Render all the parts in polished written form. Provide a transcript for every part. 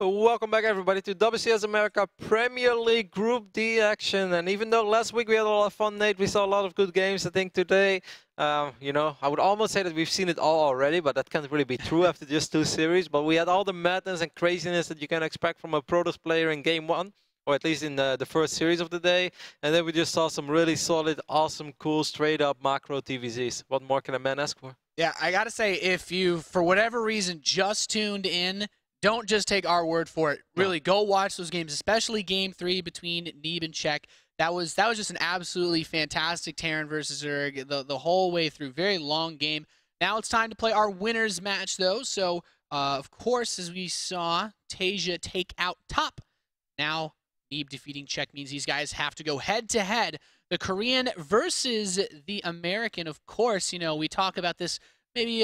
Welcome back, everybody, to WCS America Premier League Group D action. And even though last week we had a lot of fun, Nate, we saw a lot of good games. I think today, you know, I would almost say that we've seen it all already, but that can't really be true after just 2 series. But we had all the madness and craziness that you can expect from a Protoss player in Game 1, or at least in the first series of the day. And then we just saw some really solid, awesome, cool, straight-up macro TVZs. What more can a man ask for? Yeah, I gotta say, if you, for whatever reason, just tuned in, don't just take our word for it. Really, go watch those games, especially Game 3 between Neeb and Czech. That was just an absolutely fantastic Terran versus Zerg the whole way through. Very long game. Now it's time to play our winners match, though. So, of course, as we saw, TaeJa take out top. Now, Neeb defeating Czech means these guys have to go head-to-head. The Korean versus the American, of course. You know, we talk about this maybe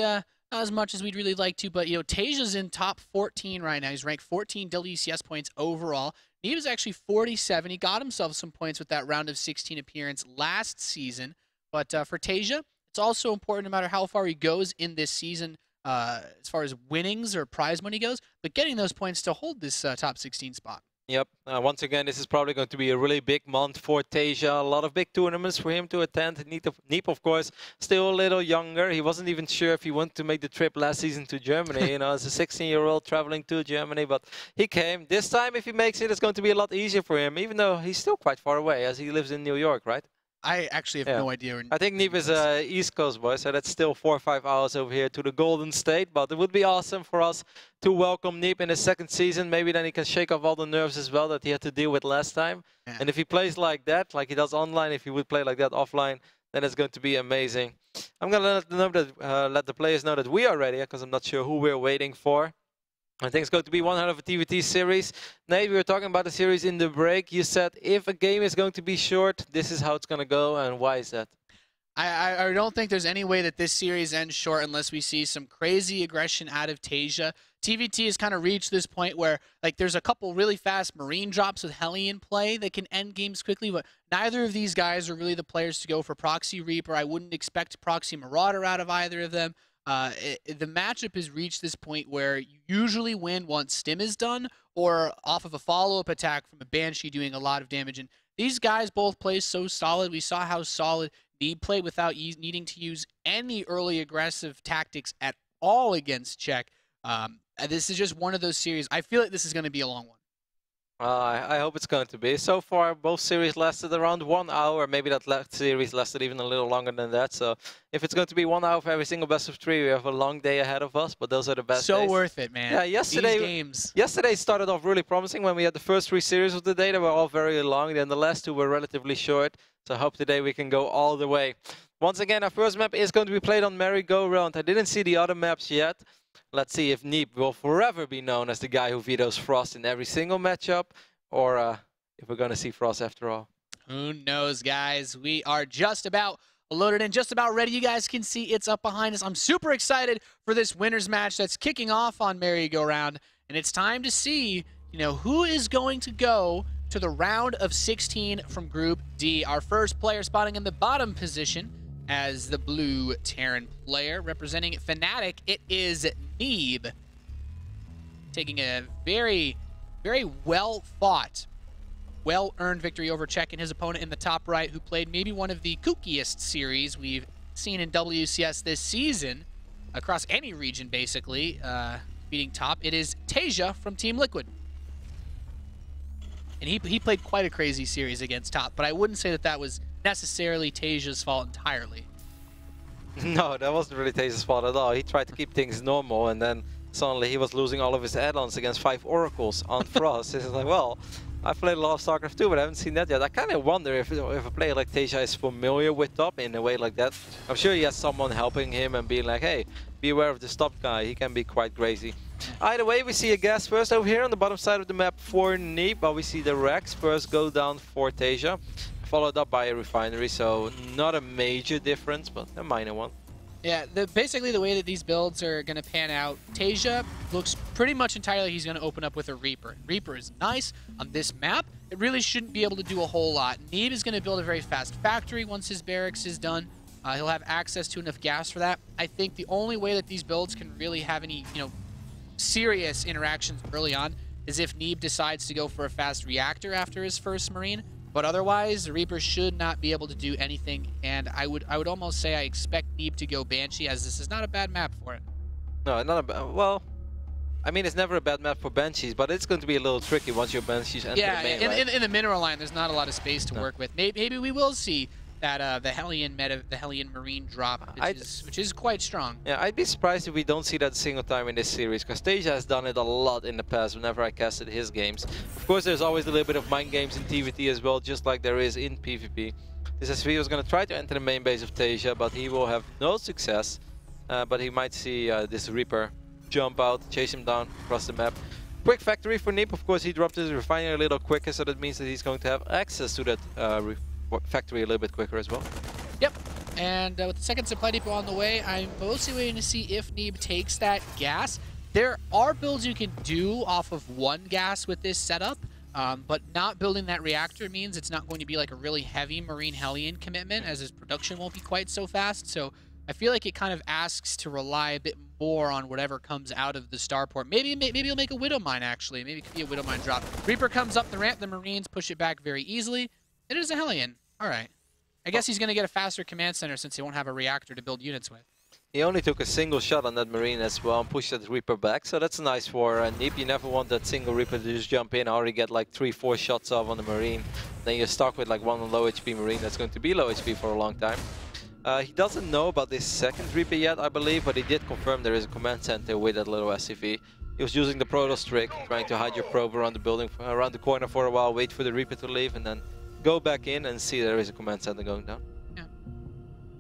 not as much as we'd really like to, but, you know, TaeJa's in top 14 right now. He's ranked 14 WCS points overall. Neeb is actually 47. He got himself some points with that round of 16 appearance last season. But for TaeJa, it's also important no matter how far he goes in this season as far as winnings or prize money goes, but getting those points to hold this top 16 spot. Yep. Once again, this is probably going to be a really big month for TaeJa. A lot of big tournaments for him to attend. Neeb, of course, still a little younger. He wasn't even sure if he wanted to make the trip last season to Germany. You know, as a 16-year-old traveling to Germany, but he came. This time, if he makes it, it's going to be a lot easier for him, even though he's still quite far away, as he lives in New York, right? I actually have no idea. I think Neeb is a East Coast boy, so that's still 4 or 5 hours over here to the Golden State. But it would be awesome for us to welcome Neeb in his second season. Maybe then he can shake off all the nerves as well that he had to deal with last time. Yeah. And if he plays like that, like he does online, if he would play like that offline, then it's going to be amazing. I'm going to let the players know that we are ready, because I'm not sure who we're waiting for. I think it's going to be one hell of a TVT series. Nate, we were talking about the series in the break. You said if a game is going to be short, this is how it's going to go, and why is that? I don't think there's any way that this series ends short unless we see some crazy aggression out of TaeJa. TVT has kind of reached this point where, like, there's a couple really fast Marine drops with Heli in play that can end games quickly, but neither of these guys are really the players to go for Proxy Reaper. I wouldn't expect Proxy Marauder out of either of them. The matchup has reached this point where you usually win once Stim is done or off of a follow-up attack from a Banshee doing a lot of damage. And these guys both play so solid. We saw how solid Neeb played without needing to use any early aggressive tactics at all against Czech. This is just one of those series. I feel like this is going to be a long one. I hope it's going to be. So far, both series lasted around 1 hour. Maybe that last series lasted even a little longer than that. So if it's going to be 1 hour for every single best of 3, we have a long day ahead of us. But those are the best So days. worth it, man. Yeah, yesterday started off really promising when we had the first 3 series of the day. They were all very long. Then the last 2 were relatively short. So I hope today we can go all the way. Once again, our first map is going to be played on Merry-Go-Round. I didn't see the other maps yet. Let's see if Neeb will forever be known as the guy who vetoes Frost in every single matchup, or if we're going to see Frost after all. Who knows, guys? We are just about loaded in, just about ready. You guys can see it's up behind us. I'm super excited for this winners match that's kicking off on Merry-Go-Round, and it's time to see, you know, who is going to go to the round of 16 from Group D. Our first player spotting in the bottom position as the blue Terran player. Representing Fnatic, it is Neeb. Taking a very, very well-fought, well-earned victory over Czech and his opponent in the top right, who played maybe one of the kookiest series we've seen in WCS this season, across any region, basically, beating top. It is TaeJa from Team Liquid. And he played quite a crazy series against top, but I wouldn't say that that was necessarily TaeJa's fault entirely. No, that wasn't really TaeJa's fault at all. He tried to keep things normal, and then suddenly he was losing all of his add-ons against 5 Oracles on Frost. It's like, well, I played a lot of StarCraft too, but I haven't seen that yet. I kind of wonder if a player like TaeJa is familiar with top in a way like that. I'm sure he has someone helping him and being like, hey, be aware of this top guy. He can be quite crazy. Either way, we see a gas first over here on the bottom side of the map for Neeb, but we see the Rex first go down for TaeJa, followed up by a refinery, so not a major difference, but a minor one. Yeah, basically the way that these builds are going to pan out, TaeJa looks pretty much entirely he's going to open up with a Reaper. Reaper is nice on this map. It really shouldn't be able to do a whole lot. Neeb is going to build a very fast factory once his barracks is done. He'll have access to enough gas for that. I think the only way that these builds can really have any, you know, serious interactions early on is if Neeb decides to go for a fast reactor after his first Marine. But otherwise, the Reaper should not be able to do anything, and I would almost say I expect Neeb to go Banshee, as this is not a bad map for it. No, not a bad. Well, I mean, it's never a bad map for Banshees, but it's going to be a little tricky once your Banshees enter the main, right? in the mineral line, there's not a lot of space to work with. Maybe we will see that the Hellion Marine drop, which is quite strong. Yeah, I'd be surprised if we don't see that a single time in this series, because TaeJa has done it a lot in the past whenever I casted his games. Of course, there's always a little bit of mind games in TVT as well, just like there is in PvP. This SV was going to try to enter the main base of TaeJa, but he will have no success. But he might see this Reaper jump out, chase him down across the map. Quick factory for Neeb. Of course, he dropped his refinery a little quicker, so that means that he's going to have access to that factory a little bit quicker as well. Yep, and with the second supply depot on the way, I'm mostly waiting to see if Neeb takes that gas. There are builds you can do off of one gas with this setup, but not building that reactor means it's not going to be like a really heavy Marine Hellion commitment, as his production won't be quite so fast. So I feel like it kind of asks to rely a bit more on whatever comes out of the starport. Maybe he'll make a Widow Mine, actually. Maybe it could be a Widow Mine drop. Reaper comes up the ramp, the Marines push it back very easily. It is a Hellion. All right. I guess he's going to get a faster command center since he won't have a reactor to build units with. He only took a single shot on that Marine as well and pushed that Reaper back, so that's nice for Neeb. You never want that single Reaper to just jump in, already get like 3-4 shots off on the Marine. Then you're stuck with like one low HP Marine that's going to be low HP for a long time. He doesn't know about this second Reaper yet, I believe, but he did confirm there is a command center with that little SCV. He was using the Protoss trick, trying to hide your probe around the building, around the corner for a while, wait for the Reaper to leave, and then go back in and see there is a command center going down.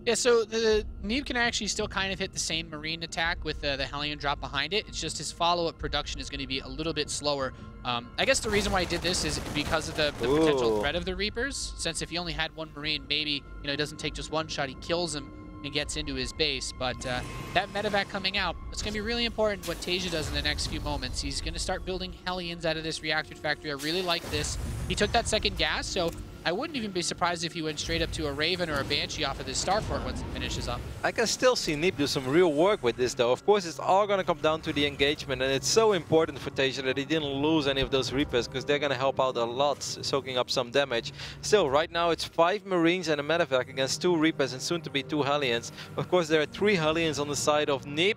Yeah, so the Neeb can actually still kind of hit the same Marine attack with the Hellion drop behind it. It's just his follow-up production is going to be a little bit slower. I guess the reason why he did this is because of the potential threat of the Reapers. Since if he only had one Marine, maybe he doesn't take just one shot, he kills him and gets into his base. But that medevac coming out, it's going to be really important what TaeJa does in the next few moments. He's going to start building Hellions out of this reactor factory. I really like this. He took that second gas, so I wouldn't even be surprised if he went straight up to a Raven or a Banshee off of this starport once it finishes up. I can still see Neeb do some real work with this though. Of course, it's all going to come down to the engagement, and it's so important for TaeJa that he didn't lose any of those Reapers, because they're going to help out a lot, soaking up some damage. Still, right now it's 5 Marines and a medevac against 2 Reapers and soon to be 2 Hellions. Of course, there are 3 Hellions on the side of Neeb.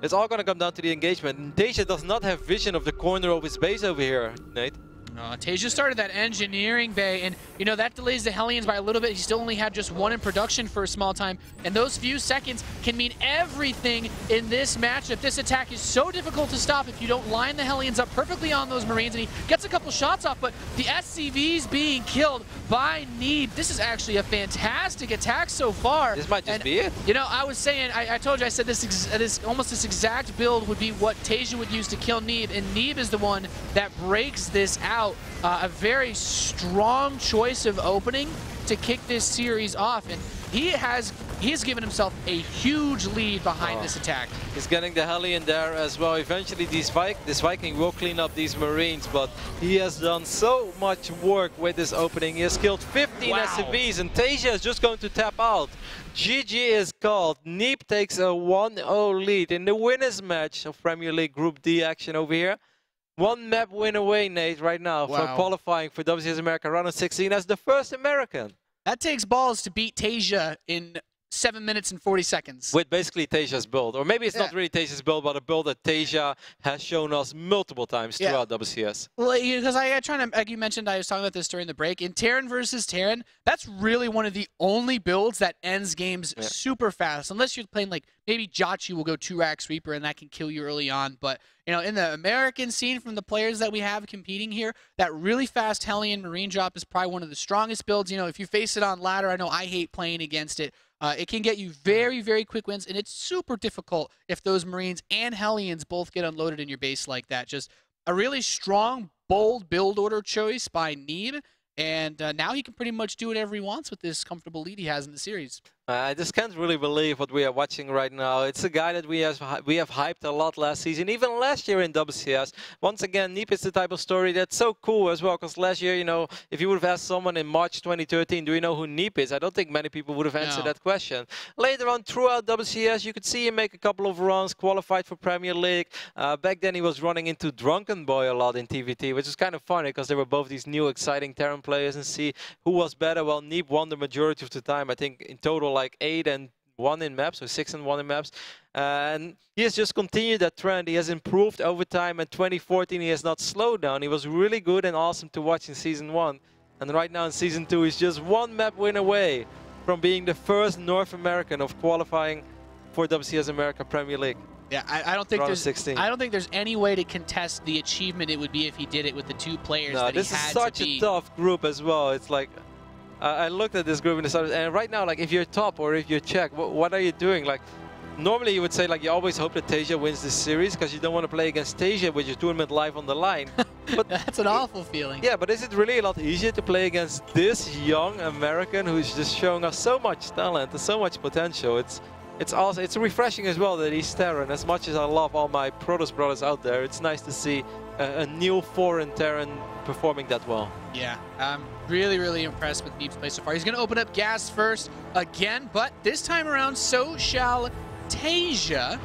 It's all going to come down to the engagement. And TaeJa does not have vision of the corner of his base over here, Nate. TaeJa started that engineering bay, and that delays the Hellions by a little bit. He still only had just 1 in production for a small time, and those few seconds can mean everything in this matchup. This attack is so difficult to stop if you don't line the Hellions up perfectly on those Marines, and he gets a couple shots off, but the SCV's being killed by Neeb. This is actually a fantastic attack so far. This might just be it. I was saying, I told you, I said almost this exact build would be what TaeJa would use to kill Neeb, and Neeb is the one that breaks this out. A very strong choice of opening to kick this series off, and he has given himself a huge lead behind this attack. He's getting the Hellion there as well. Eventually this Viking will clean up these Marines, but he has done so much work with this opening. He has killed 15 SCVs, and TaeJa is just going to tap out. GG is called. Neeb takes a 1-0 lead in the winners match of Premier League Group D action over here. 1 map win away, Nate, right now from qualifying for WCS America round of 16 as the first American. That takes balls to beat TaeJa in 7 minutes and 40 seconds. With basically TaeJa's build. Or maybe it's not really TaeJa's build, but a build that TaeJa has shown us multiple times throughout WCS. Well, because like you mentioned, I was talking about this during the break. In Terran versus Terran, that's really one of the only builds that ends games super fast. Unless you're playing like, maybe Jachi will go 2-Rax Reaper and that can kill you early on. But, in the American scene from the players that we have competing here, that really fast Hellion Marine drop is probably one of the strongest builds. If you face it on ladder, I know I hate playing against it. It can get you very, very quick wins, and it's super difficult if those Marines and Hellions both get unloaded in your base like that. Just a really strong, bold build order choice by Neeb, and now he can pretty much do whatever he wants with this comfortable lead he has in the series. I just can't really believe what we are watching right now. It's a guy that we have hyped a lot last season, even last year in WCS. Once again, Neeb is the type of story that's so cool as well, because last year, you know, if you would have asked someone in March 2013, do you know who Neeb is? I don't think many people would have answered that question. Later on, throughout WCS, you could see him make a couple of runs, qualified for Premier League. Back then, he was running into Drunken Boy a lot in TVT, which is kind of funny, because they were both these new, exciting Terran players, and see who was better. Well, Neeb won the majority of the time. I think in total, like 8-1 in maps, or 6-1 in maps. And he has just continued that trend. He has improved over time. In 2014, he has not slowed down. He was really good and awesome to watch in Season 1. And right now in Season 2, he's just one map win away from being the first North American of qualifying for WCS America Premier League. Yeah, I don't think there's any way to contest the achievement it would be if he did it with the two players that he had to beat. This is such a tough group as well. It's like, I looked at this group in the start, and right now, like, if you're top or if you're Czech, what are you doing? Like, normally you would say, like, you always hope that TaeJa wins this series because you don't want to play against TaeJa with your tournament live on the line. But that's an awful feeling. Yeah, but is it really a lot easier to play against this young American who's just showing us so much talent and so much potential? It's also, it's refreshing as well that he's Terran. As much as I love all my Protoss brothers out there, it's nice to see a new foreign Terran performing that well. Yeah, I'm really, really impressed with Neeb's play so far. He's going to open up gas first again, but this time around, so shall TaeJa.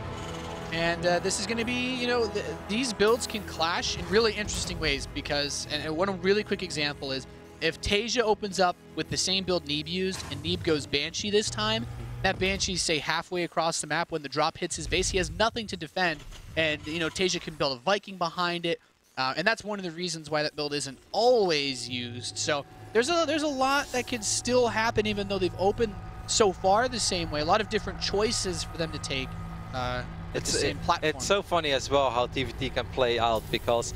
And this is going to be, you know, these builds can clash in really interesting ways because, and one really quick example is, if TaeJa opens up with the same build Neeb used and Neeb goes Banshee this time, that Banshee's, say, halfway across the map when the drop hits his base, he has nothing to defend, and, you know, TaeJa can build a Viking behind it, and that's one of the reasons why that build isn't always used. So there's a lot that can still happen even though they've opened so far the same way. A lot of different choices for them to take it's the same platform. It's so funny as well how TVT can play out, because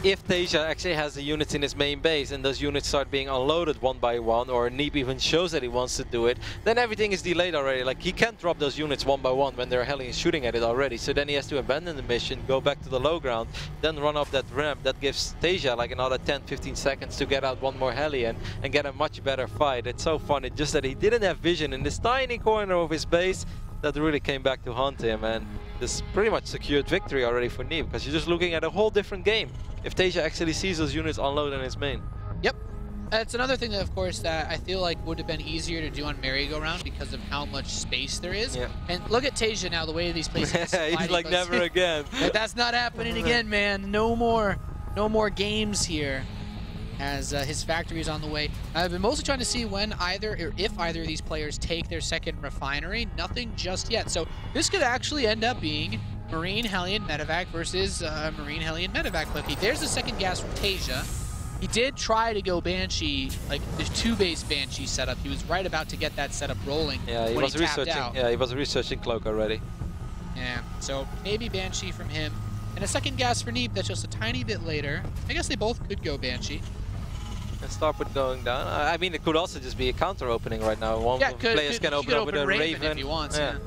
if TaeJa actually has the units in his main base and those units start being unloaded one by one, or Neeb even shows that he wants to do it, then everything is delayed already. Like, he can't drop those units one by one when they're Hellions shooting at it already. So then he has to abandon the mission, go back to the low ground, then run up that ramp. That gives TaeJa like another 10-15 seconds to get out one more Hellion and get a much better fight. It's so funny just that he didn't have vision in this tiny corner of his base that really came back to haunt him, and this pretty much secured victory already for Neeb, because you're just looking at a whole different game if TaeJa actually sees those units unload in his main. Yep. It's another thing that, of course, that I feel like would have been easier to do on merry-go-round because of how much space there is. Yeah. And look at TaeJa now, the way these places he's like, never again. But that's not happening again, man. No more games here, as his factory is on the way. I've been mostly trying to see when either, or if either of these players take their second refinery. Nothing just yet. So this could actually end up being Marine Hellion Medevac versus Marine Hellion Medevac. Okay, there's the second gas from TaeJa. He did try to go Banshee, like the two-base Banshee setup. He was right about to get that setup rolling. Yeah, he was researching. Yeah, he was researching Cloak already. Yeah, so maybe Banshee from him. And a second gas for Neeb that's just a tiny bit later. I guess they both could go Banshee. And start with going down. I mean, it could also just be a counter opening right now. One of the players can open up with a Raven if he wants. Yeah.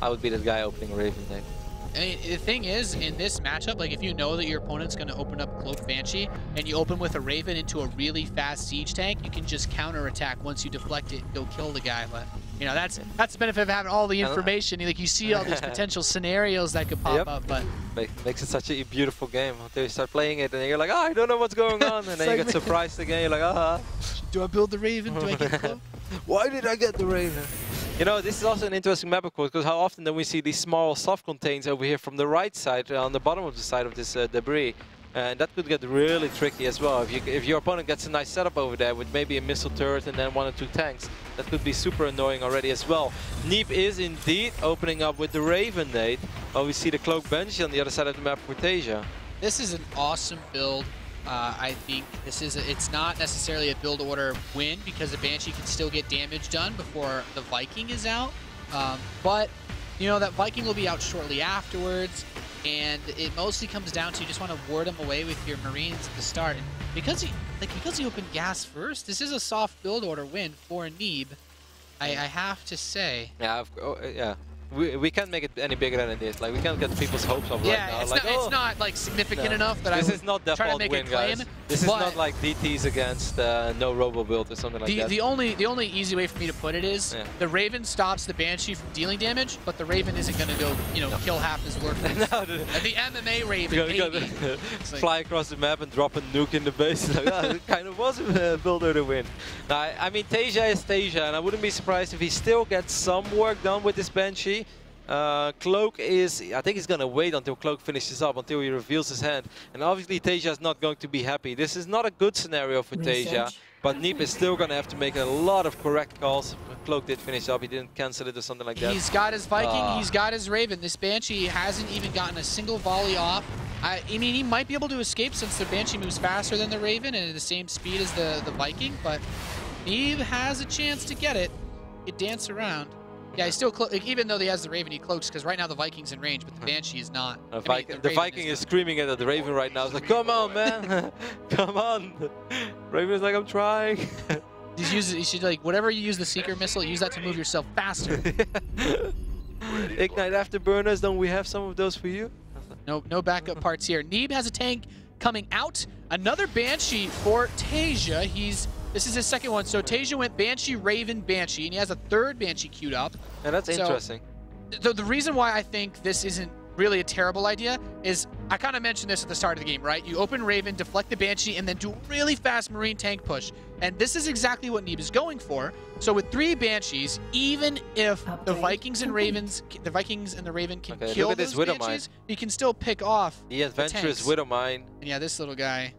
I would be the guy opening Raven then. I mean, the thing is, in this matchup, like, if you know that your opponent's going to open up Cloak Banshee and you open with a Raven into a really fast siege tank, you can just counterattack once you deflect it and go kill the guy. But, you know, that's the benefit of having all the information. Like, you see all these potential scenarios that could pop up. But makes it such a beautiful game until you start playing it and you're like, oh, I don't know what's going on. And then you get surprised again. You're like, ah. Do I build the Raven? Do I get Cloak? Why did I get the Raven? You know, this is also an interesting map, of course, because how often do we see these small soft contains over here from the right side, on the bottom of the side of this debris. And that could get really tricky as well. If your opponent gets a nice setup over there with maybe a missile turret and then 1 or 2 tanks, that could be super annoying already as well. Neeb is indeed opening up with the Raven nade, while we see the Cloak Banshee on the other side of the map for TaeJa. This is an awesome build. I think this is it's not necessarily a build order win because the Banshee can still get damage done before the Viking is out. But, you know, that Viking will be out shortly afterwards. And it mostly comes down to you just want to ward him away with your Marines at the start. And because he opened gas first, this is a soft build order win for Neeb. I have to say. Yeah, yeah. we can't make it any bigger than it is. Like, we can't get people's hopes up Yeah, right now. it's, Like, it's not like significant enough that this I would is not try to default make win, a claim. guys. This is not like DTs against no robo build or something like that. The only easy way for me to put it is the Raven stops the Banshee from dealing damage, but the Raven isn't going to go, you know, kill half his workers. No, the MMA Raven, fly across the map and drop a nuke in the base. Like, it kind of was a builder to win. Now, I mean, TaeJa is TaeJa, and I wouldn't be surprised if he still gets some work done with this Banshee. Cloak is, I think he's going to wait until Cloak finishes up, until he reveals his hand. And obviously TaeJa is not going to be happy. This is not a good scenario for TaeJa, but Neeb is still going to have to make a lot of correct calls. Cloak did finish up, he didn't cancel it or something like that. He's got his Viking, he's got his Raven. This Banshee hasn't even gotten a single volley off. I mean, he might be able to escape since the Banshee moves faster than the Raven and at the same speed as the Viking, but Neeb has a chance to get it. He dance around. Yeah, he still even though he has the Raven, he cloaks because right now the Viking's in range, but the Banshee is not. The Viking is screaming at the Raven right now. It's like, come on, man, come on. Raven is like, I'm trying. You should, like, whatever you use the Seeker Missile, use that to move yourself faster. Ignite afterburners, don't we have some of those for you? No backup parts here. Neeb has a tank coming out. Another Banshee for TaeJa. This is his second one. So TaeJa went Banshee, Raven, Banshee, and he has a third Banshee queued up. And that's interesting. The reason why I think this isn't really a terrible idea is, I kind of mentioned this at the start of the game, right? You open Raven, deflect the Banshee, and then do a really fast Marine tank push. And this is exactly what Neeb is going for. So with 3 Banshees, even if the Vikings and the Raven can kill those Banshees, you can still pick off the adventurous Widowmine. And yeah, this little guy.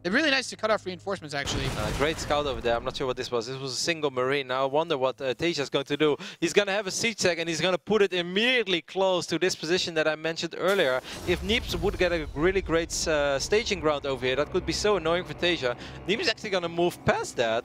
They're really nice to cut off reinforcements, actually. Great scout over there. I'm not sure what this was. This was a single Marine. Now I wonder what TaeJa is going to do. He's going to have a siege tech, and he's going to put it immediately close to this position that I mentioned earlier. If Neeb would get a really great staging ground over here, that could be so annoying for TaeJa. Neeb is actually going to move past that,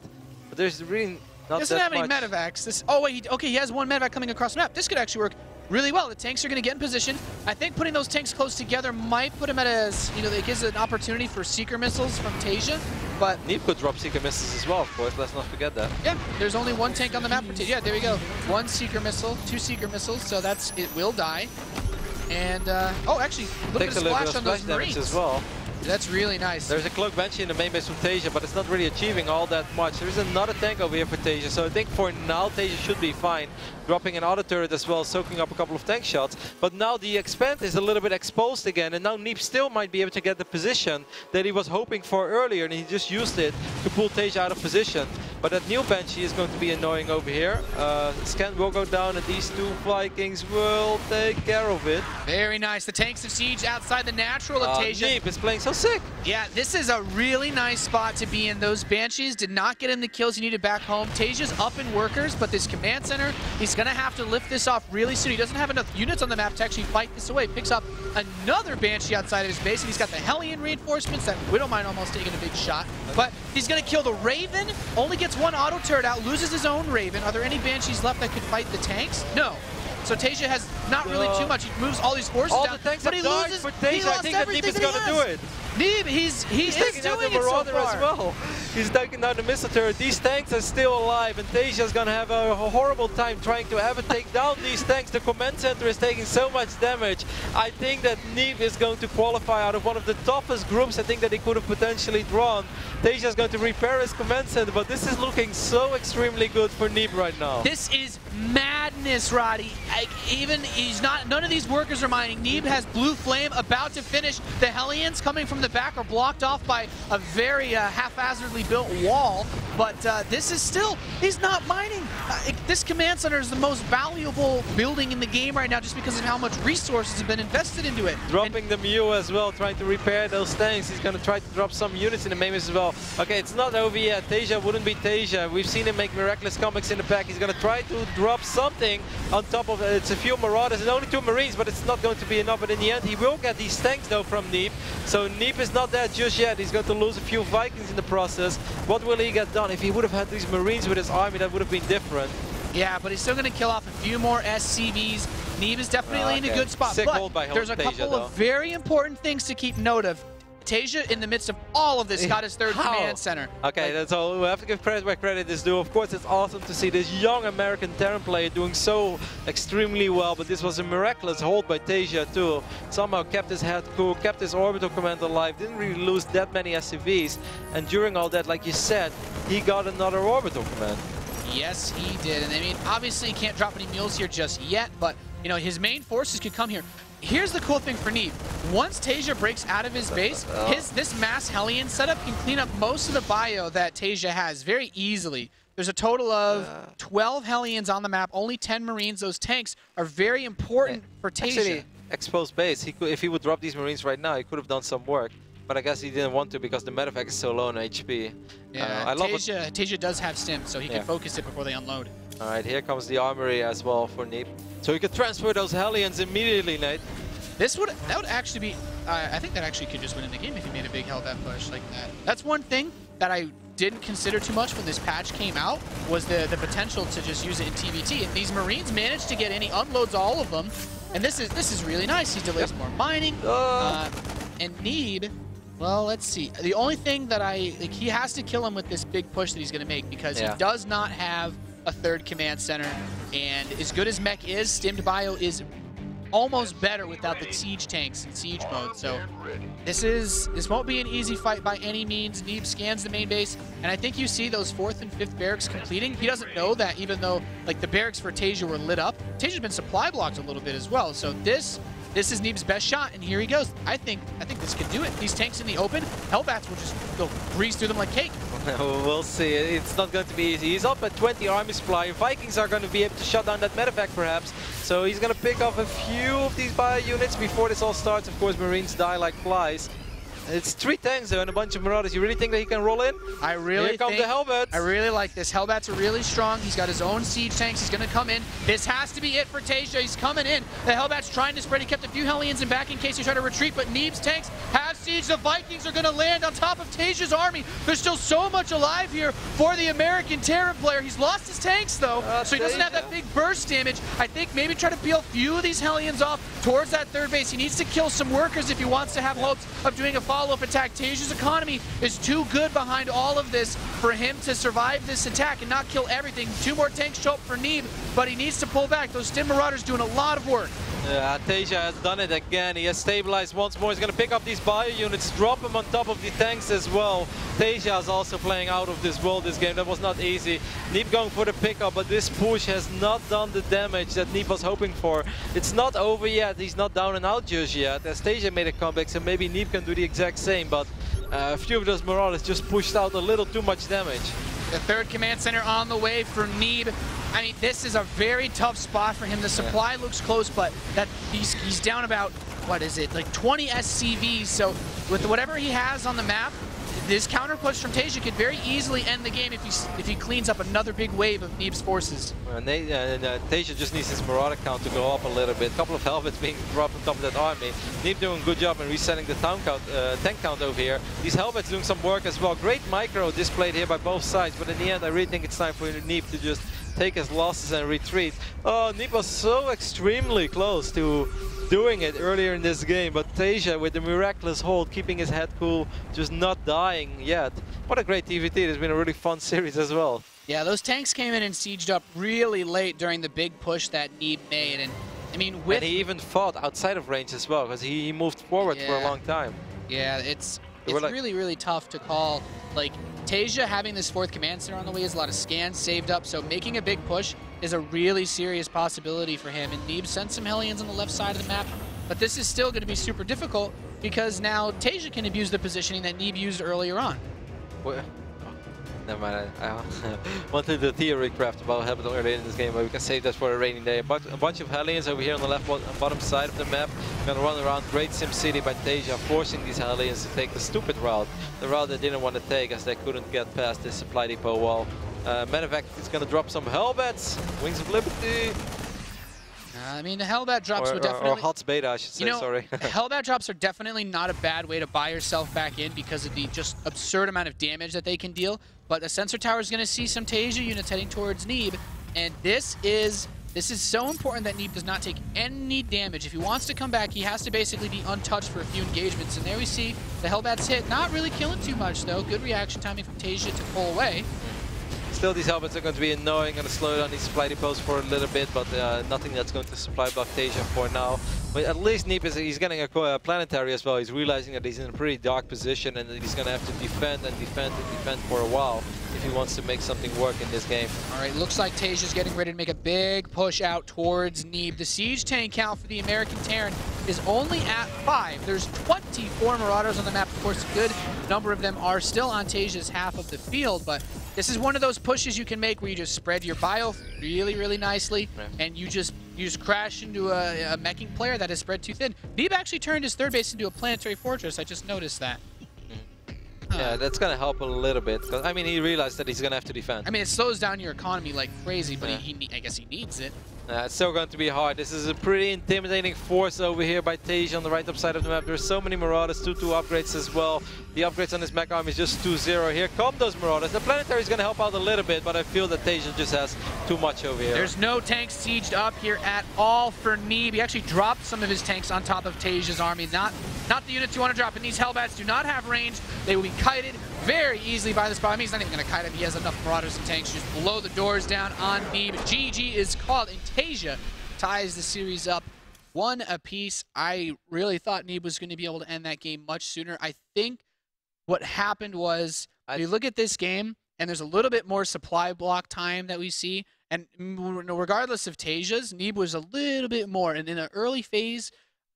but there's really not doesn't that have any much. medevacs. Oh wait, okay, he has one medevac coming across the map. This could actually work really well. The tanks are going to get in position. I think putting those tanks close together might put him at a, it gives an opportunity for Seeker Missiles from TaeJa, but Neeb could drop Seeker Missiles as well, of course. Let's not forget that. Yeah, there's only one tank on the map for TaeJa. Yeah, there we go. 1 Seeker Missile, 2 Seeker Missiles, so it will die. And, oh, actually, look at the splash on those Marines as well. That's really nice. There's a Cloak Banshee in the main base from TaeJa, but it's not really achieving all that much. There's another tank over here for TaeJa, so I think for now TaeJa should be fine. Dropping an auto turret as well, soaking up a couple of tank shots. But now the expand is a little bit exposed again, and now Neeb still might be able to get the position that he was hoping for earlier, and he just used it to pull TaeJa out of position. But that new Banshee is going to be annoying over here. Scan will go down, and these 2 Vikings will take care of it. Very nice. The tanks of siege outside the natural of TaeJa. Neeb is playing so sick. Yeah, this is a really nice spot to be in. Those Banshees did not get in the kills he needed back home. TaeJa's up in workers, but this command center, he's going to have to lift this off really soon. He doesn't have enough units on the map to actually fight this away. Picks up another Banshee outside of his base, and he's got the Hellion reinforcements. That Widowmine almost taking a big shot. But he's going to kill the Raven, only gets 1 auto turret out, loses his own Raven. Are there any Banshees left that could fight the tanks? No. So TaeJa has not really too much. He moves all these forces all down, the tanks but he loses. For TaeJa. I think that Neeb is going to do it. Neeb, he's taking out the Marauder as well. He's taking down the missile turret. These tanks are still alive, and TaeJa is going to have a horrible time trying to ever take down these tanks. The command center is taking so much damage. I think that Neeb is going to qualify out of one of the toughest groups I think that he could have potentially drawn. TaeJa is going to repair his command center, but this is looking so extremely good for Neeb right now. This is madness, Roddy. None of these workers are mining. Neeb has Blue Flame about to finish. The Hellions coming from the back are blocked off by a very haphazardly built wall, but this is still, he's not mining. This command center is the most valuable building in the game right now just because of how much resources have been invested into it. Dropping the Mew as well, trying to repair those tanks. He's going to try to drop some units in the main base as well. Okay, it's not over yet. TaeJa wouldn't be TaeJa. We've seen him make miraculous comebacks in the back. He's going to try to drop something on top of it. It's a few Marauders and only 2 Marines, but it's not going to be enough. But in the end, he will get these tanks though from Neeb. So Neeb is not there just yet. He's going to lose a few Vikings in the process. What will he get done? If he would have had these Marines with his army, that would have been different. Yeah, but he's still going to kill off a few more SCVs. Neeb is definitely in a good spot. Sick hold by there's a TaeJa, couple of very important things to keep note of. TaeJa, in the midst of all of this, got his third command center. Okay, that's all. We have to give credit where credit is due. Of course, it's awesome to see this young American Terran player doing so extremely well, but this was a miraculous hold by TaeJa too. Somehow kept his head cool, kept his orbital command alive, didn't really lose that many SCVs, and during all that, like you said, he got another orbital command. Yes, he did. And I mean, obviously he can't drop any mules here just yet, but you know, his main forces could come here. Here's the cool thing for Neeb. Once TaeJa breaks out of his base, this mass Hellion setup can clean up most of the bio that TaeJa has very easily. There's a total of 12 Hellions on the map, only 10 Marines. Those tanks are very important for TaeJa. Actually, exposed base. He could, if he would drop these Marines right now, he could have done some work. But I guess he didn't want to because the medevac is so low on HP. Yeah, I love TaeJa does have stim, so he can focus it before they unload. All right, here comes the armory as well for Neeb. So he could transfer those Hellions immediately, Nate. That would actually be, I think that actually could just win in the game if he made a big Hellbat push like that. That's one thing that I didn't consider too much when this patch came out, was the potential to just use it in TVT. And these Marines managed to get in, he unloads all of them, and this is really nice. He delays more mining, and Neeb, well, let's see. The only thing that he has to kill him with this big push that he's going to make, because he does not have a third command center, and as good as mech is, stimmed bio is almost better without the siege tanks in siege mode. So this won't be an easy fight by any means. Neeb scans the main base, and I think you see those 4th and 5th barracks completing. He doesn't know that even though like the barracks for TaeJa were lit up, TaeJa's been supply blocked a little bit as well. So this is Neeb's best shot, and here he goes. I think this can do it. These tanks in the open, Hellbats will just breeze through them like cake. We'll see. It's not going to be easy. He's up at 20 army supply. Vikings are going to be able to shut down that medevac perhaps. So he's going to pick off a few of these bio units before this all starts. Of course, Marines die like flies. It's 3 tanks though and a bunch of Marauders. You really think that he can roll in? I really Here come the Hellbats. I really like this. Hellbats are really strong. He's got his own siege tanks. He's going to come in. This has to be it for TaeJa. He's coming in. The Hellbats trying to spread. He kept a few Hellions in back in case he tried to retreat, but Neeb's tanks have siege. The Vikings are going to land on top of TaeJa's army. There's still so much alive here for the American Terran player. He's lost his tanks though, so he doesn't have that big burst damage. I think maybe try to peel a few of these Hellions off towards that third base. He needs to kill some workers if he wants to have hopes of doing a follow-up attack. TaeJa's economy is too good behind all of this for him to survive this attack and not kill everything. 2 more tanks show up for Neeb, but he needs to pull back. Those Stim Marauders doing a lot of work. Yeah, TaeJa has done it again. He has stabilized once more. He's going to pick up these bio units, drop them on top of the tanks as well. TaeJa is also playing out of this world this game. That was not easy. Neeb going for the pickup, but this push has not done the damage that Neeb was hoping for. It's not over yet. He's not down and out just yet. As TaeJa made a comeback, so maybe Neeb can do the exact same, but a few of those Marauders just pushed out a little too much damage. The 3rd command center on the way for Neeb. I mean, this is a very tough spot for him. The supply looks close, but he's down about, what is it, like 20 SCVs. So with whatever he has on the map, this counter push from TaeJa could very easily end the game if he cleans up another big wave of Neeb's forces. And TaeJa just needs his Marauder count to go up a little bit. A couple of Helvets being dropped on top of that army. Neeb doing a good job in resetting the tank count over here. These Helvets doing some work as well. Great micro displayed here by both sides, but in the end I really think it's time for Neeb to just take his losses and retreat. Oh, Neeb was so extremely close to doing it earlier in this game, but TaeJa with the miraculous hold, keeping his head cool, just not dying yet. What a great TVT. It's been a really fun series as well. Yeah, those tanks came in and sieged up really late during the big push that Neeb made, and I mean, and he even fought outside of range as well, because he moved forward for a long time. Yeah, it's really, really tough to call. Like, TaeJa having this 4th command center on the way is a lot of scans saved up, so making a big push is a really serious possibility for him. And Neeb sent some Hellions on the left side of the map, but this is still going to be super difficult because now TaeJa can abuse the positioning that Neeb used earlier on. Well, never mind. I wanted the theory craft about what happened earlier in this game, but we can save that for a rainy day. But a bunch of Hellions over here on the left bottom side of the map. Gonna run around Great Sim City by TaeJa, forcing these Hellions to take the stupid route. The route they didn't want to take as they couldn't get past this supply depot wall. Medevac is gonna drop some Hellbats. Wings of Liberty. I mean, the Hellbat drops would definitely... Or HOTS beta, I should say, sorry. Hellbat drops are definitely not a bad way to buy yourself back in because of the just absurd amount of damage that they can deal. But the sensor tower is going to see some TaeJa units heading towards Neeb, and this is This is so important that Neeb does not take any damage. If he wants to come back, he has to basically be untouched for a few engagements. And there we see the Hellbats hit. Not really killing too much, though. Good reaction timing from TaeJa to pull away. Still, these Hellbats are going to be annoying, going to slow down these flighty posts for a little bit, but nothing that's going to supply block TaeJa for now. But at least Neeb he's getting a planetary as well. He's realizing that he's in a pretty dark position and that he's going to have to defend and defend and defend for a while if he wants to make something work in this game. All right, looks like TaeJa's getting ready to make a big push out towards Neeb. The siege tank count for the American Terran is only at 5. There's 24 Marauders on the map. Of course, a good number of them are still on TaeJa's half of the field, but this is one of those pushes you can make where you just spread your bio really, really nicely, and you just crash into a meching player that is spread too thin. Neeb actually turned his third base into a planetary fortress. I just noticed that. Yeah, that's going to help a little bit. Cause, I mean, he realized that he's going to have to defend. I mean, it slows down your economy like crazy, but I guess he needs it. It's still going to be hard. This is a pretty intimidating force over here by TaeJa on the right up side of the map. There's so many Marauders, 2-2 upgrades as well. The upgrades on this mech army is just 2-0. Here come those Marauders. The planetary is going to help out a little bit, but I feel that TaeJa just has too much over here. There's no tanks sieged up here at all for Neeb. He actually dropped some of his tanks on top of TaeJa's army. Not the units you want to drop, and these Hellbats do not have range. They will be kited very easily by this. I mean, he's not even going to kite him. He has enough Marauders and tanks to just blow the doors down on Neeb. GG is called, and TaeJa ties the series up 1 apiece. I really thought Neeb was going to be able to end that game much sooner. I think what happened was, we look at this game, and there's a little bit more supply block time that we see, and regardless of TaeJa's, Neeb was a little bit more, and in an early phase,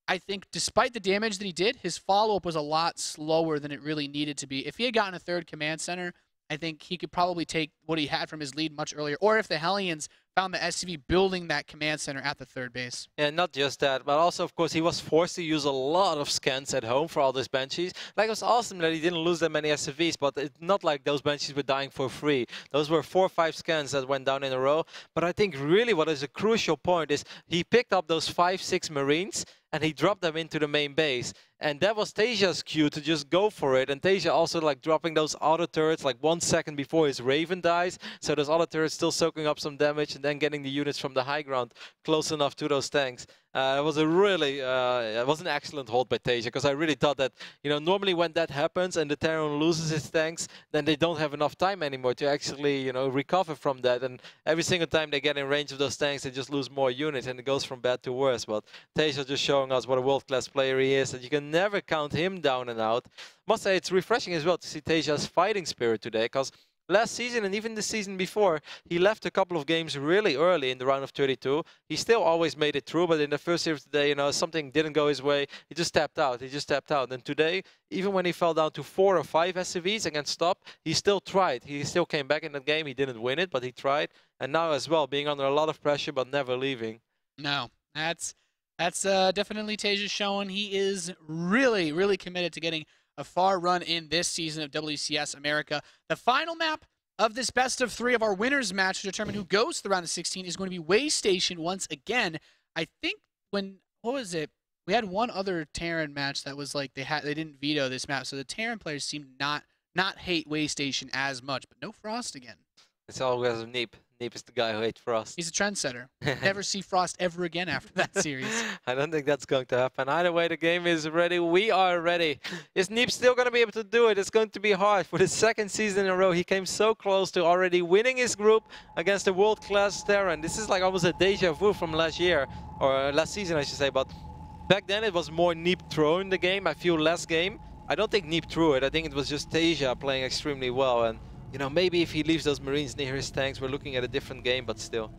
I think despite the damage that he did, his follow-up was a lot slower than it really needed to be. If he had gotten a third command center, I think he could probably take what he had from his lead much earlier, or if the Hellions found the SCV building that command center at the third base. And not just that, but also, of course, he was forced to use a lot of scans at home for all those Banshees. Like, it was awesome that he didn't lose that many SCVs, but it's not like those Banshees were dying for free. Those were 4 or 5 scans that went down in a row. But I think really what is a crucial point is he picked up those 5-6 Marines and he dropped them into the main base. And that was TaeJa's cue to just go for it. And TaeJa also like dropping those auto turrets like 1 second before his Raven dies. So those auto turrets still soaking up some damage and then getting the units from the high ground close enough to those tanks. It was a really, it was an excellent hold by TaeJa, because I really thought that, you know, normally when that happens and the Terran loses its tanks, then they don't have enough time anymore to actually, you know, recover from that. And every single time they get in range of those tanks, they just lose more units and it goes from bad to worse. But TaeJa just showing us what a world-class player he is, and you can never count him down and out. Must say it's refreshing as well to see TaeJa's fighting spirit today, because last season and even the season before, he left a couple of games really early in the round of 32. He still always made it through, but in the first series today, you know, something didn't go his way. He just tapped out. And today, even when he fell down to 4 or 5 SCVs against Top, he still tried. He still came back in that game. He didn't win it, but he tried. And now as well, being under a lot of pressure, but never leaving. No, that's definitely TaeJa showing he is really, really committed to getting a far run in this season of WCS America. The final map of this best of 3 of our winners match to determine who goes to the round of 16 is going to be Way Station once again. I think what was it? We had one other Terran match that was like they didn't veto this map, so the Terran players seemed not hate Way Station as much, but no Frost again. It's always Neeb. Neeb is the guy who hates Frost. He's a trendsetter. Never see Frost ever again after that series. I don't think that's going to happen. Either way, the game is ready. We are ready. Is Neeb still going to be able to do it? It's going to be hard. For the 2nd season in a row, he came so close to already winning his group against a world-class Terran. This is like almost a deja vu from last year, or last season, I should say. But back then, it was more Neeb throwing the game. I feel less game. I don't think Neeb threw it. I think it was just TaeJa playing extremely well. And you know, maybe if he leaves those Marines near his tanks, we're looking at a different game, but still.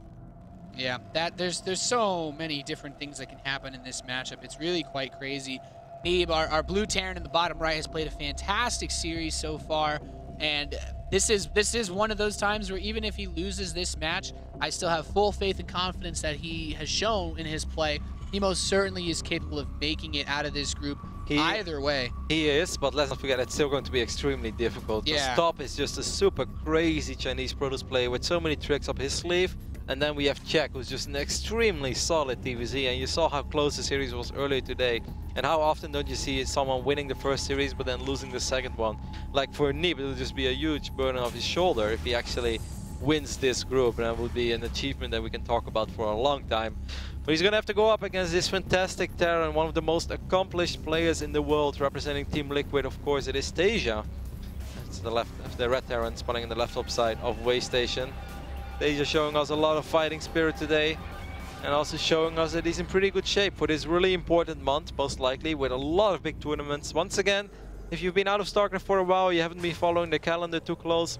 Yeah, there's so many different things that can happen in this matchup. It's really quite crazy. Neeb, our blue Terran in the bottom right, has played a fantastic series so far, and this is one of those times where even if he loses this match, I still have full faith and confidence that he has shown in his play. He most certainly is capable of making it out of this group. Either way. He is, but let's not forget, it's still going to be extremely difficult. Yeah. Top is just a super crazy Chinese Protoss player with so many tricks up his sleeve. And then we have Czech, who's just an extremely solid TVZ. And you saw how close the series was earlier today. And how often don't you see someone winning the first series but then losing the second one? Like for Neeb, it will just be a huge burden off his shoulder if he actually wins this group, and that would be an achievement that we can talk about for a long time. But he's gonna have to go up against this fantastic Terran, one of the most accomplished players in the world, representing Team Liquid. Of course, it is TaeJa. It's the red Terran spawning in the left top side of Way Station. TaeJa showing us a lot of fighting spirit today, and also showing us that he's in pretty good shape for this really important month, most likely, with a lot of big tournaments. Once again, if you've been out of StarCraft for a while, you haven't been following the calendar too close,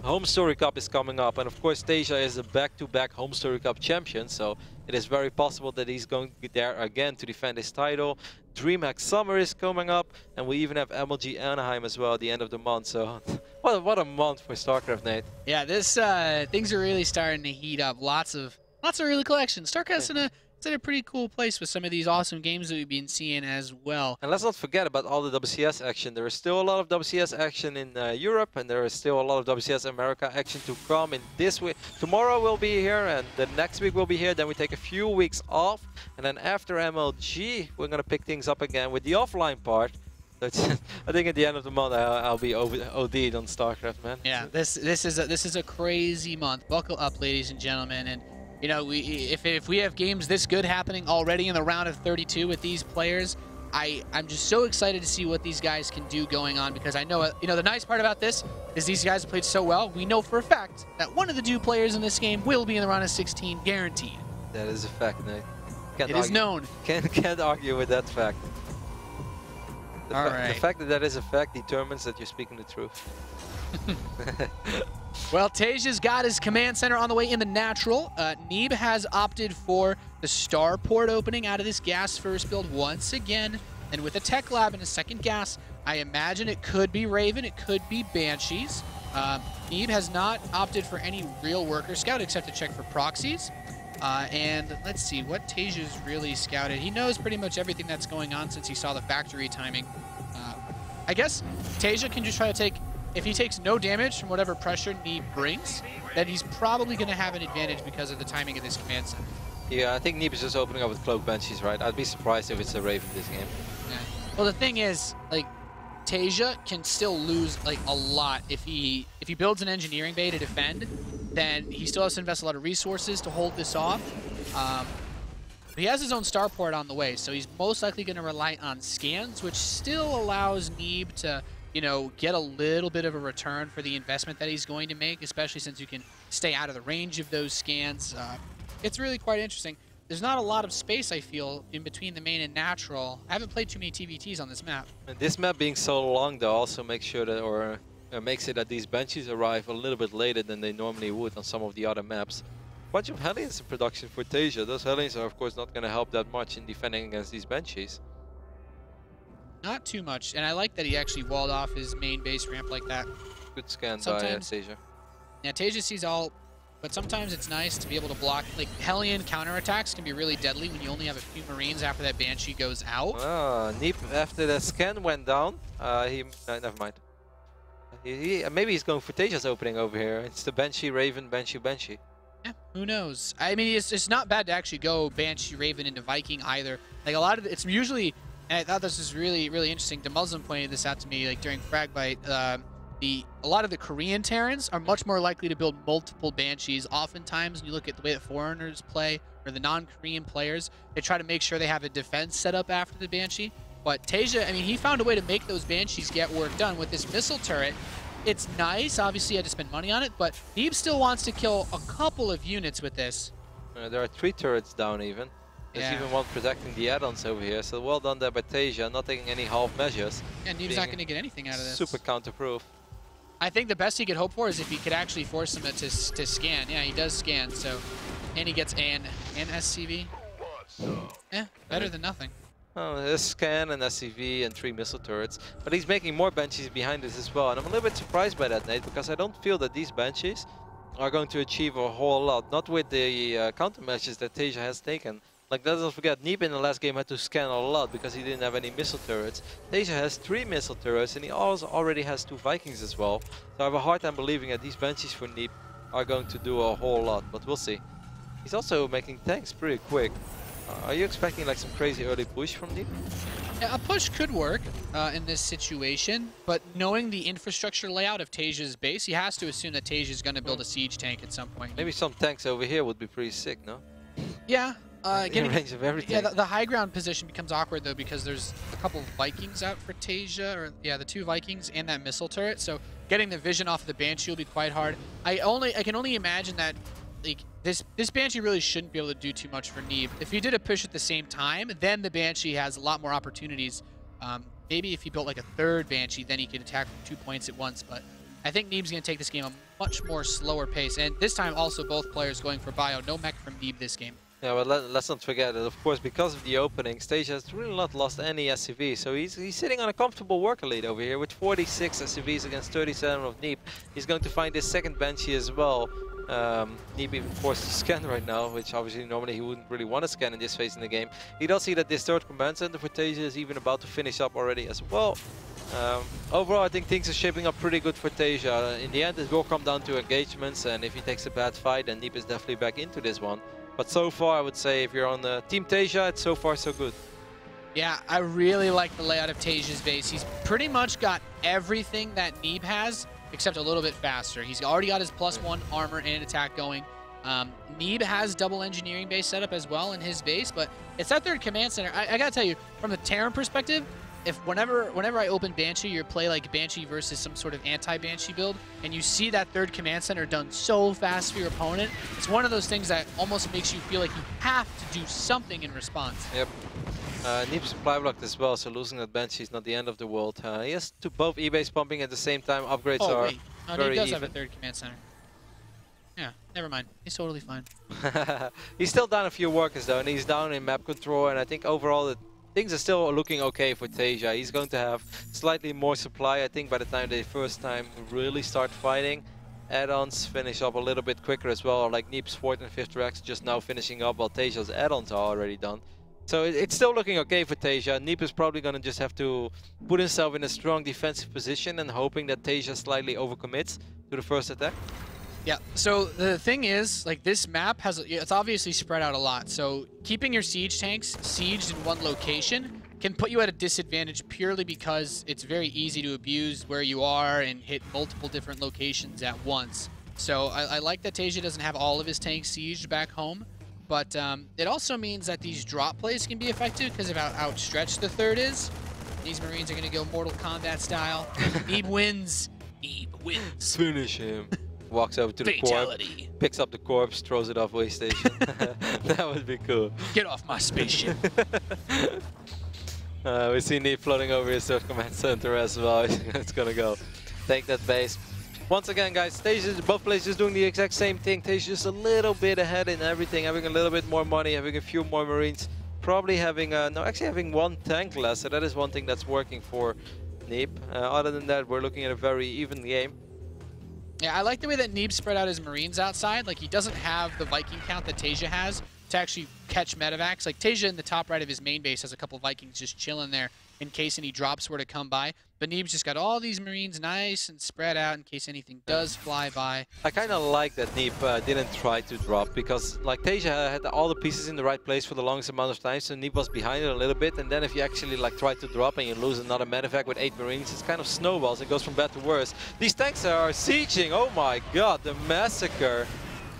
Home Story Cup is coming up, and of course TaeJa is a back-to-back Home Story Cup champion, so it is very possible that he's going to be there again to defend his title. DreamHack Summer is coming up, and we even have MLG Anaheim as well at the end of the month, so what a month for StarCraft, Nate. Yeah, this things are really starting to heat up. Lots of really cool action. StarCraft's it's in a pretty cool place with some of these awesome games that we've been seeing as well. And let's not forget about all the WCS action. There is still a lot of WCS action in Europe, and there is still a lot of WCS America action to come in this week. Tomorrow we'll be here, and the next week we'll be here. Then we take a few weeks off, and then after MLG, we're going to pick things up again with the offline part. I think at the end of the month I'll be OD'd on StarCraft, man. Yeah, this is a crazy month. Buckle up, ladies and gentlemen, and you know, if we have games this good happening already in the round of 32 with these players, I'm just so excited to see what these guys can do going on, because I know, you know, the nice part about this is these guys have played so well. We know for a fact that one of the two players in this game will be in the round of 16, guaranteed. That is a fact, Nate. It is known. Can't argue with that fact. The fact that that is a fact determines that you're speaking the truth. Well, TaeJa's got his command center on the way in the natural. Neeb has opted for the starport opening out of this gas first build once again. And with a tech lab and a second gas, I imagine it could be Raven, it could be Banshees. Neeb has not opted for any real worker scout except to check for proxies. And let's see what TaeJa's really scouted. He knows pretty much everything that's going on since he saw the factory timing. I guess TaeJa can just try to take, if he takes no damage from whatever pressure Neeb brings, then he's probably going to have an advantage because of the timing of this command center. Yeah, I think Neeb is just opening up with Cloak Banshees, right? I'd be surprised if it's a Raven this game. Yeah. Well, the thing is, like, TaeJa can still lose like a lot if he builds an engineering bay to defend. Then he still has to invest a lot of resources to hold this off. But he has his own starport on the way, so he's most likely going to rely on scans, which still allows Neeb to, you know, get a little bit of a return for the investment that he's going to make, especially since you can stay out of the range of those scans. It's really quite interesting. There's not a lot of space, I feel, in between the main and natural. I haven't played too many TVTs on this map. And this map being so long, though, also makes sure that, or makes it that these Banshees arrive a little bit later than they normally would on some of the other maps. A bunch of Hellions in production for TaeJa. Those Hellions are, of course, not going to help that much in defending against these Banshees. Not too much, and I like that he actually walled off his main base ramp like that. Good scan by TaeJa. Yeah, TaeJa sees all, but sometimes it's nice to be able to block. Like, Hellion counterattacks can be really deadly when you only have a few Marines after that Banshee goes out. Neeb, after the scan went down, never mind. Maybe he's going for TaeJa's opening over here. It's the Banshee, Raven, Banshee, Banshee. Yeah, who knows? I mean, it's not bad to actually go Banshee, Raven into Viking either. Like, a lot of it's usually, and I thought this was really, really interesting. DeMuslin pointed this out to me, like, during Fragbite. A lot of the Korean Terrans are much more likely to build multiple Banshees. Oftentimes, when you look at the way that foreigners play, or the non-Korean players, they try to make sure they have a defense set up after the Banshee. But TaeJa, I mean, he found a way to make those Banshees get work done with this missile turret. It's nice. Obviously, you had to spend money on it, but Neeb still wants to kill a couple of units with this. There are 3 turrets down even. There's even one protecting the add-ons over here, so well done there by TaeJa, not taking any half measures. And Neeb's not going to get anything out of this. Super counter-proof. I think the best he could hope for is if he could actually force him to scan. Yeah, he does scan, so... And he gets an SCV. Yeah, better than nothing. Oh, there's scan and SCV and 3 missile turrets. But he's making more Banshees behind this as well. And I'm a little bit surprised by that, Nate, because I don't feel that these Banshees are going to achieve a whole lot. Not with the countermeasures that TaeJa has taken. Like, let's not forget, Neeb in the last game had to scan a lot because he didn't have any missile turrets. TaeJa has 3 missile turrets and he also already has 2 Vikings as well. So I have a hard time believing that these Banshees for Neeb are going to do a whole lot, but we'll see. He's also making tanks pretty quick. Are you expecting like some crazy early push from Neeb? Yeah, a push could work in this situation, but knowing the infrastructure layout of TaeJa's base, he has to assume that TaeJa is going to build a siege tank at some point. Maybe some tanks over here would be pretty sick, no? Yeah. In range of everything. Yeah, the high ground position becomes awkward though because there's a couple Vikings out for TaeJa, or yeah, the 2 Vikings and that missile turret. So getting the vision off of the Banshee will be quite hard. I can only imagine that like this Banshee really shouldn't be able to do too much for Neeb. If he did a push at the same time, then the Banshee has a lot more opportunities. Maybe if he built like a 3rd Banshee, then he could attack from 2 points at once. But I think Neeb's going to take this game a much more slower pace. And this time also both players going for bio. No mech from Neeb this game. Yeah, but let's not forget that, of course, because of the openings, TaeJa has really not lost any SCV. So he's sitting on a comfortable worker lead over here with 46 SCVs against 37 of Neeb. He's going to find his 2nd Banshee as well. Neeb even forced to scan right now, which obviously normally he wouldn't really want to scan in this phase in the game. He does see that this 3rd command center for TaeJa is even about to finish up already as well. Overall, I think things are shaping up pretty good for TaeJa. In the end, it will come down to engagements, and if he takes a bad fight, then Neeb is definitely back into this one. But so far, I would say if you're on the Team TaeJa, it's so far so good. Yeah, I really like the layout of TaeJa's base. He's pretty much got everything that Neeb has, except a little bit faster. He's already got his +1 armor and attack going. Neeb has double engineering base set up as well in his base, but it's that 3rd command center. I gotta tell you, from the Terran perspective, if whenever I open Banshee, you play like Banshee versus some sort of anti-Banshee build, and you see that 3rd command center done so fast for your opponent, it's one of those things that almost makes you feel like you have to do something in response. Yep. Neeb supply blocked as well, so losing that Banshee is not the end of the world. He has to both E-base pumping at the same time. Upgrades are wait. No, very Neeb does even. have a 3rd command center. Yeah, never mind. He's totally fine. He's still down a few workers though, and he's down in map control, and I think overall things are still looking okay for TaeJa. He's going to have slightly more supply, I think, by the time they first time really start fighting. Add-ons finish up a little bit quicker as well, like Neeb's 4th and 5th racks just now finishing up while TaeJa's add-ons are already done. So it's still looking okay for TaeJa. Neeb is probably going to just have to put himself in a strong defensive position and hoping that TaeJa slightly overcommits to the first attack. Yeah, so the thing is, like, this map it's obviously spread out a lot, so keeping your siege tanks sieged in one location can put you at a disadvantage purely because it's very easy to abuse where you are and hit multiple different locations at once. So I like that TaeJa doesn't have all of his tanks sieged back home, but it also means that these drop plays can be effective because of how outstretched the 3rd is. These Marines are going to go Mortal Kombat style. Neeb wins. Neeb wins. Finish him. Walks over to the corpse, picks up the corpse, throws it off way station. That would be cool. Get off my spaceship. We see Neeb floating over his 3rd command center as well. It's gonna go. Take that base. Once again, guys, both players just doing the exact same thing. TaeJa just a little bit ahead in everything, having a little bit more money, having a few more Marines, probably having actually having 1 tank less. So that is one thing that's working for Neeb. Other than that, we're looking at a very even game. Yeah, I like the way that Neeb spread out his Marines outside. Like, he doesn't have the Viking count that TaeJa has to actually catch medevacs. Like, TaeJa in the top right of his main base has a couple Vikings just chilling there in case any drops were to come by. But Neeb's just got all these Marines nice and spread out in case anything does fly by. I kind of like that Neeb didn't try to drop because, like, TaeJa had all the pieces in the right place for the longest amount of time, so Neeb was behind it a little bit. And then if you actually like try to drop and you lose another medevac with 8 Marines, it's kind of snowballs. It goes from bad to worse. These tanks are sieging. Oh my god, the massacre.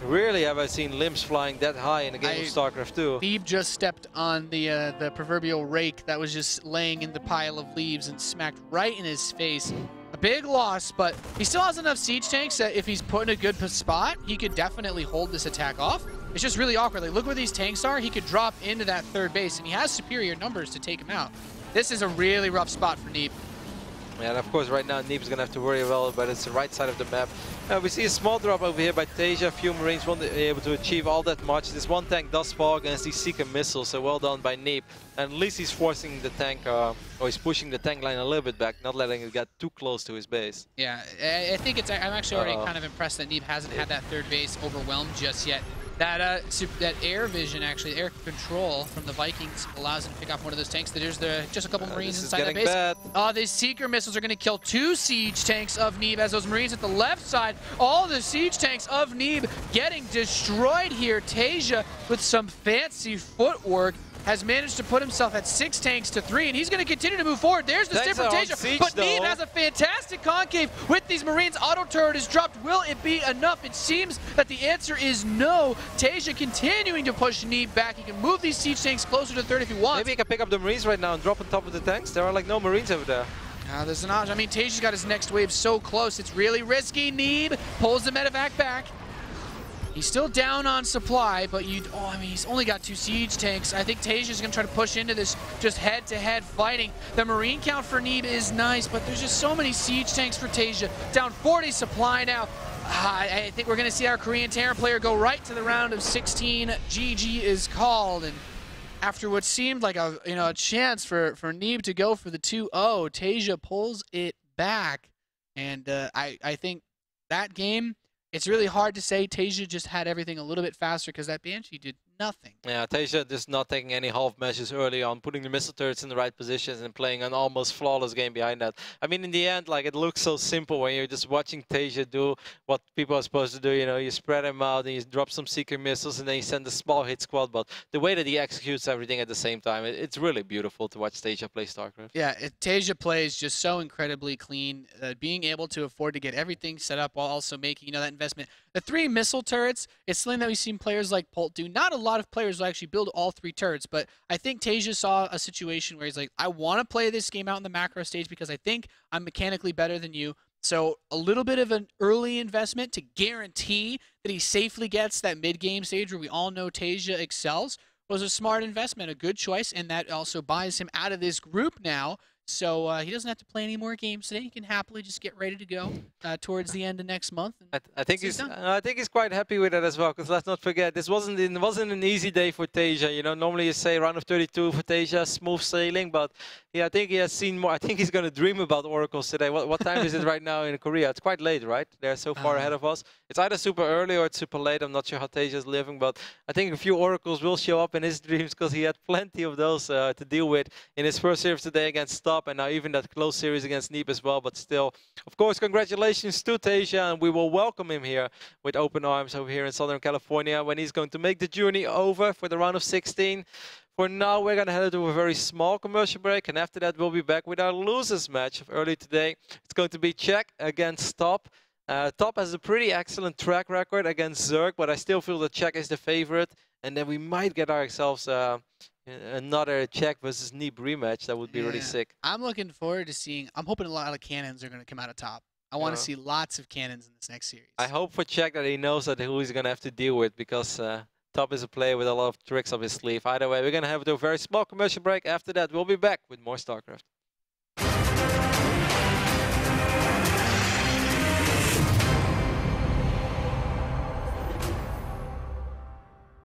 Rarely have I seen limbs flying that high in a game of StarCraft 2. Neeb just stepped on the proverbial rake that was just laying in the pile of leaves and smacked right in his face. A big loss, but he still has enough siege tanks that if he's put in a good spot, he could definitely hold this attack off. It's just really awkward. Like, look where these tanks are. He could drop into that 3rd base, and he has superior numbers to take him out. This is a really rough spot for Neeb. Yeah, and of course right now Neeb's gonna have to worry well, but it's the right side of the map. We see a small drop over here by TaeJa. A few Marines won't be able to achieve all that much. This 1 tank does fall against these Seeker missiles, so well done by Neeb. And at least he's forcing the tank, or he's pushing the tank line a little bit back, not letting it get too close to his base. Yeah, I think I'm actually already kind of impressed that Neeb hasn't had that 3rd base overwhelmed just yet. That air vision, actually, air control from the Vikings allows him to pick off one of those tanks. There's just a couple Marines inside that base. Bad. These Seeker missiles are going to kill 2 siege tanks of Neeb as those Marines at the left side. All the siege tanks of Neeb getting destroyed here. TaeJa with some fancy footwork has managed to put himself at 6 tanks to 3, and he's going to continue to move forward. There's the stick from TaeJa, but Neeb has a fantastic concave with these Marines. Auto turret is dropped. Will it be enough? It seems that the answer is no. TaeJa continuing to push Neeb back. He can move these siege tanks closer to 3rd if he wants. Maybe he can pick up the Marines right now and drop on top of the tanks. There are like no Marines over there. There's an option. I mean, TaeJa's got his next wave so close. It's really risky. Neeb pulls the medevac back. He's still down on supply, but I mean, he's only got 2 siege tanks. I think TaeJa's gonna try to push into this just head-to-head fighting. The Marine count for Neeb is nice, but there's just so many siege tanks for TaeJa. Down 40 supply now. I think we're gonna see our Korean Terran player go right to the round of 16. GG is called, and after what seemed like a chance for Neeb to go for the 2-0, TaeJa pulls it back, and I think that game, it's really hard to say. TaeJa just had everything a little bit faster because that Banshee did nothing. Yeah, TaeJa just not taking any half measures early on, putting the missile turrets in the right positions and playing an almost flawless game behind that. I mean, in the end, like, it looks so simple when you're just watching TaeJa do what people are supposed to do. You know, you spread him out and you drop some seeker missiles and then you send a small hit squad. But the way that he executes everything at the same time, it's really beautiful to watch TaeJa play StarCraft. Yeah, TaeJa plays just so incredibly clean. Being able to afford to get everything set up while also making, that investment. The 3 missile turrets, it's something that we've seen players like Polt do. Not a lot of players will actually build all 3 turrets, but I think TaeJa saw a situation where he's like, I want to play this game out in the macro stage because I think I'm mechanically better than you. So a little bit of an early investment to guarantee that he safely gets that mid-game stage where we all know TaeJa excels was a smart investment, a good choice, and that also buys him out of this group now. So he doesn't have to play any more games today. He can happily just get ready to go towards the end of next month. I think he's quite happy with that as well. Because let's not forget, this wasn't an easy day for TaeJa. Normally you say round of 32 for TaeJa, smooth sailing. But yeah, I think he has seen more. I think he's going to dream about oracles today. What time is it right now in Korea? It's quite late, right? They're so far ahead of us. It's either super early or it's super late. I'm not sure how TaeJa is living, but I think a few oracles will show up in his dreams because he had plenty of those to deal with in his first series today against Stop. And now even that close series against Neeb as well. But still, of course, congratulations to TaeJa, and we will welcome him here with open arms over here in Southern California when he's going to make the journey over for the round of 16. For now, we're going to head to a very small commercial break, and after that, we'll be back with our losers match of early today. It's going to be Czech against Top. Top has a pretty excellent track record against Zerg, but I still feel that Czech is the favorite, and then we might get ourselves another Czech versus Neeb rematch. That would be really sick. I'm looking forward to seeing. I'm hoping a lot of cannons are going to come out of Top. I want to see lots of cannons in this next series. I hope for Czech that he knows that who he's going to have to deal with, because Top is a player with a lot of tricks up his sleeve. Either way, we're going to have a very small commercial break. After that, we'll be back with more StarCraft.